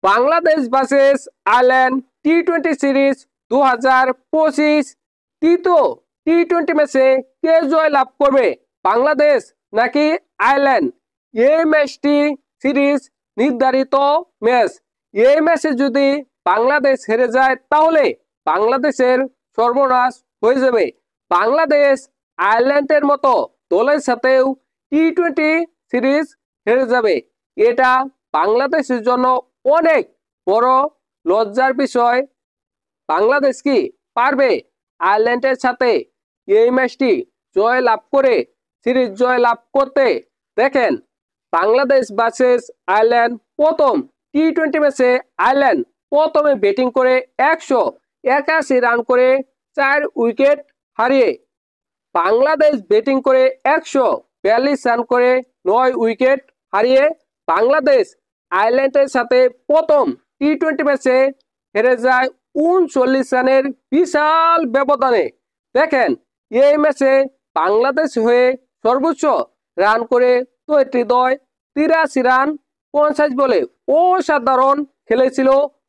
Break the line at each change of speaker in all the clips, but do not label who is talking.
Bangladesh versus Ireland টি-20 series 2025 তৃতীয় টি-20 ম্যাচে কে জয় লাভ করবে, বাংলাদেশ নাকি আয়ারল্যান্ড? এই ম্যাচটি সিরিজ নির্ধারিত ম্যাচ। এই ম্যাচে যদি বাংলাদেশ হেরে যায় তাহলে বাংলাদেশের সর্বনাশ হয়ে যাবে। বাংলাদেশ আয়ারল্যান্ডের মতো দলের সাথেও টি-20 সিরিজ হেরে যাবে। এটা বাংলাদেশের জন্য অনেক বড় লজ্জার বিষয়। বাংলাদেশ কি পারবে আয়ারল্যান্ডের সাথে এই ম্যাচটি জয় লাভ করে সিরিজ জয় লাভ করতে? দেখেন, বাংলাদেশ ভার্সেস আয়ারল্যান্ড প্রথম টি-20 ম্যাচে আয়ারল্যান্ড প্রথমে ব্যাটিং করে 181 রান করে 4 উইকেট হারিয়ে বাংলাদেশ ব্যাটিং করে 142 রান করে 9 উইকেট হারিয়ে বাংলাদেশ আয়ারল্যান্ডের সাথে প্রথম টি-20 ম্যাচে হেরে যায় 39 রানের বিশাল ব্যবধানে। দেখেন, এই ম্যাচে বাংলাদেশ হয়ে সর্বোচ্চ রান করে তৈত্রীদয় 83 রান 50 বলে অসাধারণ খেলেছিল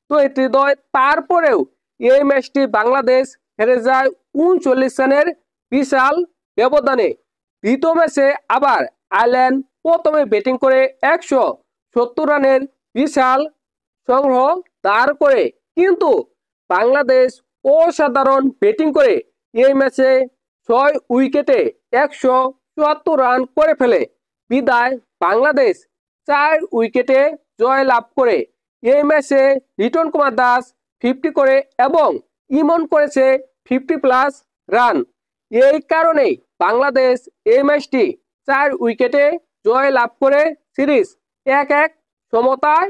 তৈত্রীদয়। তারপরেও এই ম্যাচটি বাংলাদেশ হেরে যায় 39 রানের বিশাল ব্যবধানে। দ্বিতীয় ম্যাচে আবার আয়ারল্যান্ড প্রথমে ব্যাটিং করে 170 রানের বিশাল সংগ্রহ দাঁড় করে, কিন্তু বাংলাদেশ অসাধারণ ব্যাটিং করে এই ম্যাচে 6 উইকেটে 174 রান করে ফেলে। বিদায় বাংলাদেশ 4 উইকেটে জয় লাভ করে। এই ম্যাচে লিটন কুমার দাস 50 করে এবং ইমন করেছে 50+ রান। এই কারণেই বাংলাদেশ এই ম্যাচটি 4 উইকেটে জয় লাভ করে সিরিজ 1-1 সমতায়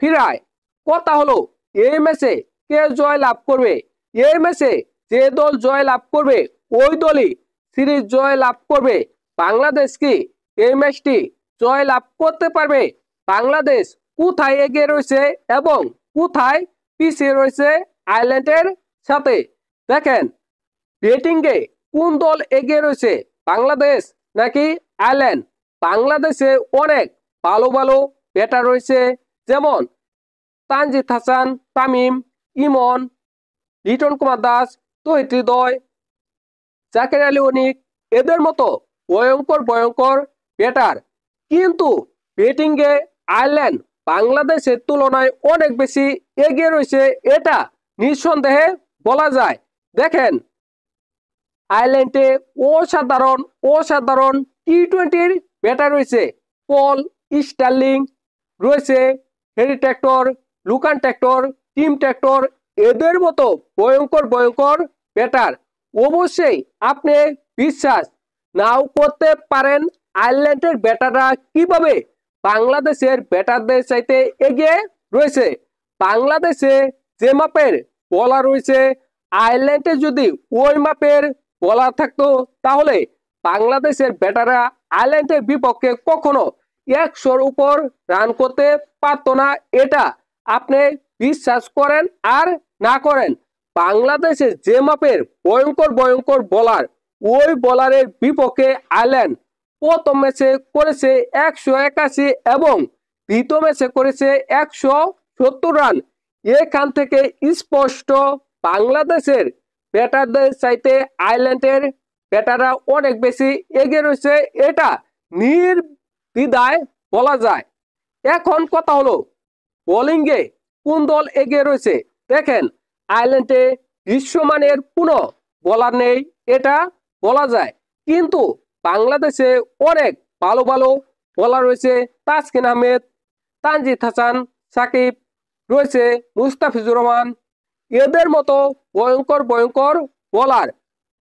ফিরায়। কথা হলো, এই ম্যাচে কে জয় লাভ করবে? এই ম্যাচে যে দল জয় লাভ করবে ওই দলই সিরিজ জয় লাভ করবে। বাংলাদেশ কি এই ম্যাচটি জয় লাভ করতে পারবে? বাংলাদেশ কোথায় এগিয়ে রয়েছে এবং কোথায় পিছিয়ে রয়েছে আয়ারল্যান্ডের সাথে? দেখেন, ব্যাটিংয়ে কোন দল এগিয়ে রয়েছে, বাংলাদেশ নাকি আয়ারল্যান্ড? বাংলাদেশে অনেক ভালো ভালো ব্যাটার রয়েছে, যেমন তানজিদ হাসান, তামিম, ইমন, লিটন কুমার দাস, তৌহিদ হৃদয়, জাকের আলী অনিক, এদের মতো ভয়ঙ্কর ভয়ঙ্কর ব্যাটার। কিন্তু ব্যাটিংয়ে আয়ারল্যান্ড বাংলাদেশের তুলনায় অনেক বেশি এগিয়ে রয়েছে, এটা নিঃসন্দেহে বলা যায়। দেখেন, আয়ারল্যান্ডে অসাধারণ অসাধারণ টি-20 ব্যাটার রয়েছে। পল স্টার্লিং রয়েছে, Harry Tector, Lorcan Tector, Tim Tector, এদের মতো ভয়ঙ্কর ভয়ঙ্কর ব্যাটার। অবশ্যই আপনি বিশ্বাস নাও করতে পারেন আয়ারল্যান্ডের ব্যাটাররা কিভাবে বাংলাদেশের ব্যাটারদের চাইতে এগিয়ে রয়েছে। বাংলাদেশে যে মাপের বলার রয়েছে, আয়ারল্যান্ডে যদি ওই মাপের বলার থাকতো তাহলে বাংলাদেশের ব্যাটাররা আয়ারল্যান্ডের বিপক্ষে কখনো 100-র উপর রান করতে পারতো না। এটা আপনি বিশ্বাস করেন আর না করেন, বাংলাদেশের যে মাপের ভয়ঙ্কর ভয়ঙ্কর বলার, ওই বলারের বিপক্ষে আয়ারল্যান্ড প্রথম ম্যাচে করেছে 181 এবং দ্বিতীয় ম্যাচে করেছে 170 রান। এখান থেকে স্পষ্ট বাংলাদেশের ব্যাটারদের চাইতে আয়ারল্যান্ডের ব্যাটাররা অনেক বেশি এগিয়ে রয়েছে, এটা নির্দ্বিধায় বলা যায়। এখন কথা হলো, বোলিংয়ে কোন দল এগিয়ে রয়েছে? দেখেন, আয়ারল্যান্ডে বিশ্বমানের কোনো বোলার নেই, এটা বলা যায়, কিন্তু বাংলাদেশে অনেক ভালো ভালো বোলার রয়েছে। তাসকিন আহমেদ, তানজিদ হাসান, সাকিব রয়েছে, মুস্তাফিজুর রহমান, এদের মতো ভয়ঙ্কর ভয়ঙ্কর বোলার।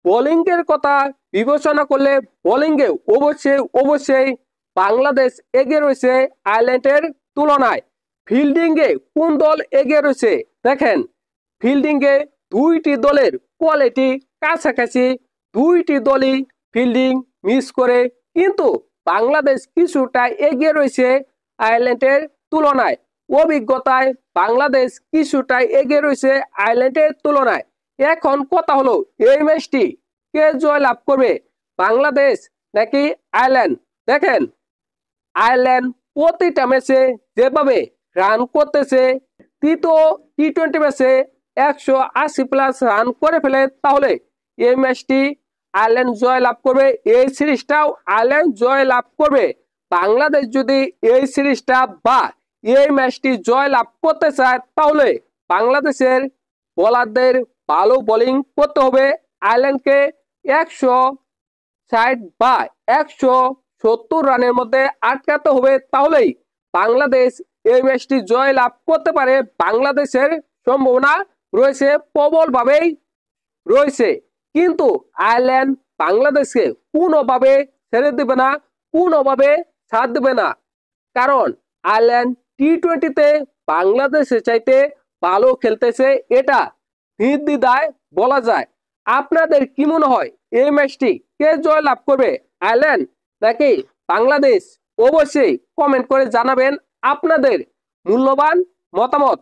বোলিংয়ের কথা বিবেচনা করলে বোলিংয়ে অবশ্যই অবশ্যই বাংলাদেশ এগিয়ে রয়েছে আয়ারল্যান্ডের তুলনায়। ফিল্ডিংয়ে কোন দল এগিয়ে রয়েছে? দেখেন, ফিল্ডিংয়ে দুইটি দলের কোয়ালিটি কাছাকাছি, দুইটি দলই ফিল্ডিং মিস করে, কিন্তু বাংলাদেশ কিছুটা এগিয়ে রয়েছে আয়ারল্যান্ডের তুলনায়। অভিজ্ঞতায় বাংলাদেশ কিছুটা এগিয়ে রয়েছে আয়ারল্যান্ডের তুলনায়। এখন কথা হলো, এই ম্যাচটি কে জয় লাভ করবে, বাংলাদেশ নাকি আয়ারল্যান্ড? দেখেন, আয়ারল্যান্ড প্রতিটা ম্যাচে যেভাবে রান করতেছে তৃতীয় টি-20 ম্যাচে 180+ রান করে ফেলে, তাহলে এই ম্যাচটি আয়ারল্যান্ড জয় লাভ করবে, এই সিরিজটাও আয়ারল্যান্ড জয় লাভ করবে। বাংলাদেশ যদি এই সিরিজটা বা এই ম্যাচটি জয় লাভ করতে চায়, তাহলে বাংলাদেশের বোলারদের ভালো বোলিং করতে হবে, আয়ারল্যান্ডকে 160 বা 170 রানের মধ্যে আটকাতে হবে, তাহলেই বাংলাদেশ এই ম্যাচটি জয় লাভ করতে পারে। বাংলাদেশের সম্ভাবনা রয়েছে, প্রবলভাবেই রয়েছে, কিন্তু আয়ারল্যান্ড বাংলাদেশকে কোনোভাবে ছেড়ে দেবে না, কোনোভাবে ছাড় দেবে না, কারণ আয়ারল্যান্ড টি-20তে বাংলাদেশের চাইতে ভালো খেলতেছে, এটা নির্দ্বিধায় বলা যায়। আপনাদের কি মনে হয় এই ম্যাচটি কে জয় লাভ করবে, আয়ারল্যান্ড নাকি বাংলাদেশ? অবশ্যই কমেন্ট করে জানাবেন আপনাদের মূল্যবান মতামত।